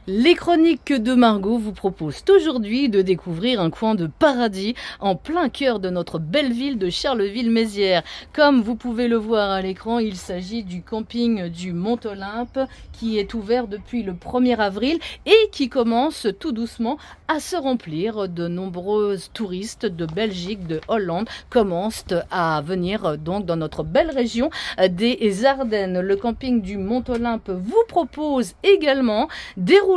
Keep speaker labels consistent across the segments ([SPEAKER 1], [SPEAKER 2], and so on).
[SPEAKER 1] Les chroniques de Margot vous proposent aujourd'hui de découvrir un coin de paradis en plein cœur de notre belle ville de Charleville-Mézières. Comme vous pouvez le voir à l'écran, il s'agit du camping du Mont-Olympe qui est ouvert depuis le 1er avril et qui commence tout doucement à se remplir. De nombreux touristes de Belgique, de Hollande commencent à venir donc dans notre belle région des Ardennes. Le camping du Mont-Olympe vous propose également des roulottes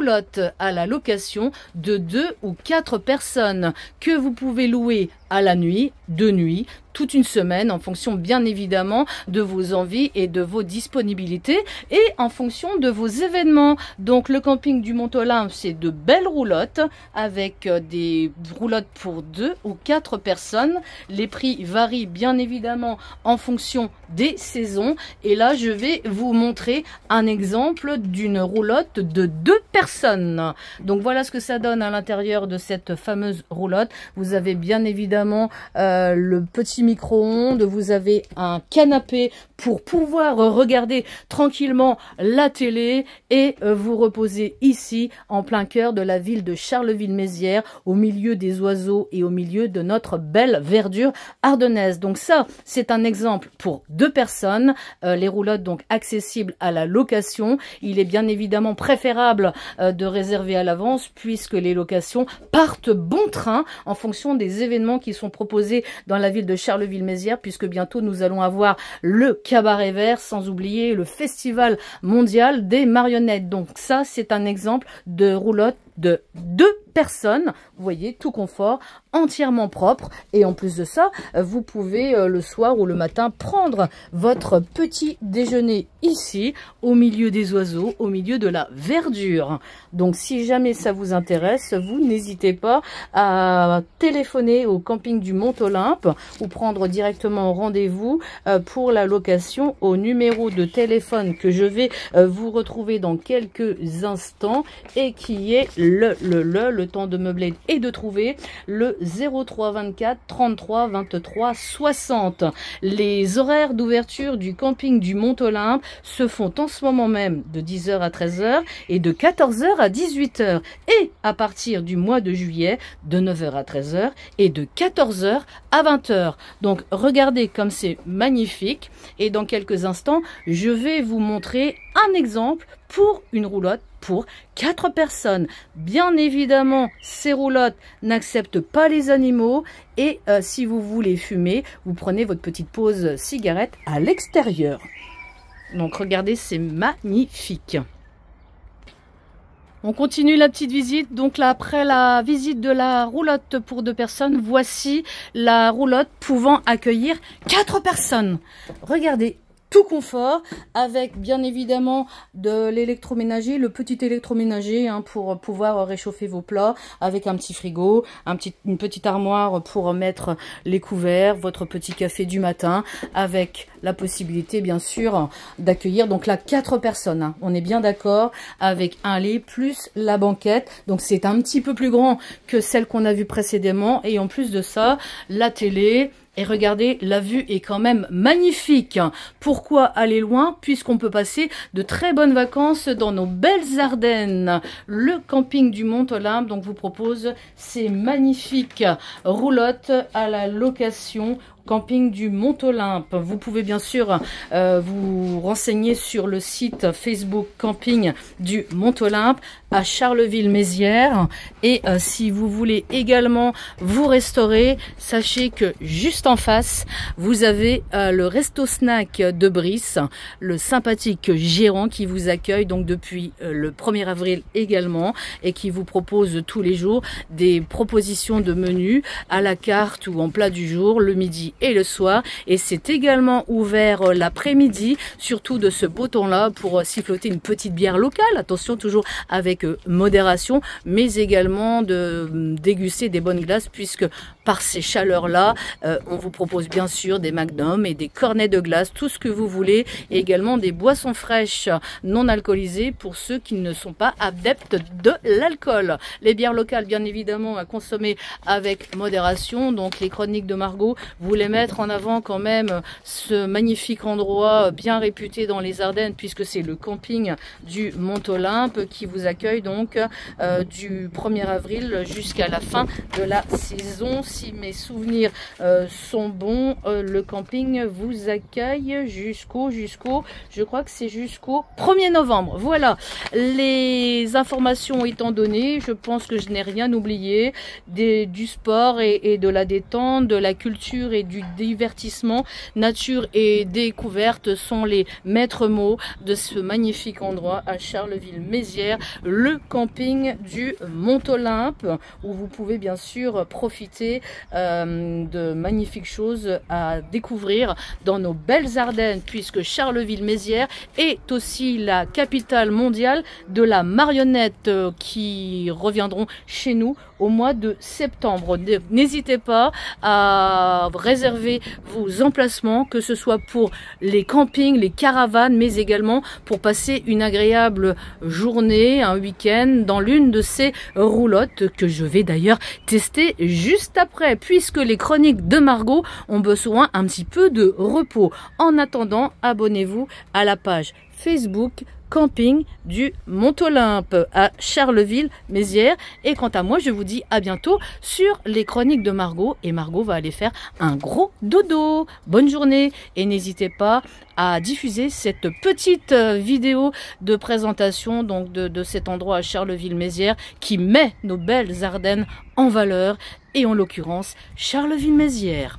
[SPEAKER 1] à la location de 2 ou 4 personnes que vous pouvez louer à la nuit, de nuit, toute une semaine en fonction bien évidemment de vos envies et de vos disponibilités et en fonction de vos événements. Donc le camping du Mont-Olympe, c'est de belles roulottes avec des roulottes pour 2 ou 4 personnes. Les prix varient bien évidemment en fonction des saisons et là je vais vous montrer un exemple d'une roulotte de 2 personnes. Donc voilà ce que ça donne à l'intérieur de cette fameuse roulotte. Vous avez bien évidemment le petit micro-ondes, vous avez un canapé pour pouvoir regarder tranquillement la télé et vous reposer ici en plein cœur de la ville de Charleville-Mézières, au milieu des oiseaux et au milieu de notre belle verdure ardennaise. Donc ça, c'est un exemple pour 2 personnes. Les roulottes donc accessibles à la location. Il est bien évidemment préférable de réserver à l'avance puisque les locations partent bon train en fonction des événements qui sont proposés dans la ville de Charleville-Mézières, puisque bientôt nous allons avoir le cabaret vert, sans oublier le festival mondial des marionnettes. Donc ça, c'est un exemple de roulotte de 2 personnes, vous voyez, tout confort, entièrement propre, et en plus de ça, vous pouvez le soir ou le matin prendre votre petit déjeuner ici, au milieu des oiseaux, au milieu de la verdure. Donc si jamais ça vous intéresse, vous n'hésitez pas à téléphoner au camping du Mont-Olympe ou prendre directement rendez-vous pour la location au numéro de téléphone que je vais vous retrouver dans quelques instants et qui est le temps de meubler et de trouver le 03 24 33 23 60. Les horaires d'ouverture du camping du Mont-Olympe se font en ce moment même de 10h à 13h et de 14h à 18h et à partir du mois de juillet de 9h à 13h et de 14h à 20h. Donc regardez comme c'est magnifique et dans quelques instants je vais vous montrer un exemple pour une roulotte pour 4 personnes. Bien évidemment, ces roulottes n'acceptent pas les animaux et si vous voulez fumer, vous prenez votre petite pause cigarette à l'extérieur. Donc regardez, c'est magnifique. On continue la petite visite. Donc là, après la visite de la roulotte pour 2 personnes, voici la roulotte pouvant accueillir 4 personnes. Regardez. Tout confort avec bien évidemment de l'électroménager, le petit électroménager pour pouvoir réchauffer vos plats avec un petit frigo, une petite armoire pour mettre les couverts, votre petit café du matin avec la possibilité bien sûr d'accueillir donc là 4 personnes. On est bien d'accord avec un lit plus la banquette. Donc c'est un petit peu plus grand que celle qu'on a vue précédemment et en plus de ça, la télé. Et regardez, la vue est quand même magnifique. Pourquoi aller loin? Puisqu'on peut passer de très bonnes vacances dans nos belles Ardennes. Le camping du Mont-Olympe donc vous propose ces magnifiques roulottes à la location. Camping du Mont-Olympe. Vous pouvez bien sûr vous renseigner sur le site Facebook Camping du Mont-Olympe à Charleville-Mézières. Et si vous voulez également vous restaurer, sachez que juste en face, vous avez le Resto Snack de Brice, le sympathique gérant qui vous accueille donc depuis le 1er avril également et qui vous propose tous les jours des propositions de menus à la carte ou en plat du jour, le midi et le soir, et c'est également ouvert l'après-midi, surtout de ce beau temps-là pour siffloter une petite bière locale, attention toujours avec modération, mais également de déguster des bonnes glaces puisque par ces chaleurs-là, on vous propose bien sûr des magnums et des cornets de glace, tout ce que vous voulez, et également des boissons fraîches non alcoolisées pour ceux qui ne sont pas adeptes de l'alcool. Les bières locales, bien évidemment, à consommer avec modération. Donc les chroniques de Margot, vous les voulais mettre en avant quand même ce magnifique endroit bien réputé dans les Ardennes, puisque c'est le camping du Mont-Olympe qui vous accueille donc du 1er avril jusqu'à la fin de la saison. Si mes souvenirs sont bons, le camping vous accueille jusqu'au, je crois que c'est jusqu'au 1er novembre. Voilà, les informations étant données, je pense que je n'ai rien oublié. Du sport et de la détente, de la culture et du divertissement, nature et découverte sont les maîtres mots de ce magnifique endroit à Charleville-Mézières, le camping du Mont-Olympe, où vous pouvez bien sûr profiter de magnifiques choses à découvrir dans nos belles Ardennes, puisque Charleville-Mézières est aussi la capitale mondiale de la marionnette qui reviendront chez nous au mois de septembre. N'hésitez pas à réserver vos emplacements, que ce soit pour les campings, les caravanes, mais également pour passer une agréable journée, un week-end dans l'une de ces roulottes que je vais d'ailleurs tester juste après, puisque les chroniques de Margot ont besoin un petit peu de repos. En attendant, abonnez-vous à la page Facebook Camping du Mont-Olympe à Charleville-Mézières. Et quant à moi, je vous dis à bientôt sur les chroniques de Margot. Et Margot va aller faire un gros dodo. Bonne journée et n'hésitez pas à diffuser cette petite vidéo de présentation donc de cet endroit à Charleville-Mézières qui met nos belles Ardennes en valeur et en l'occurrence Charleville-Mézières.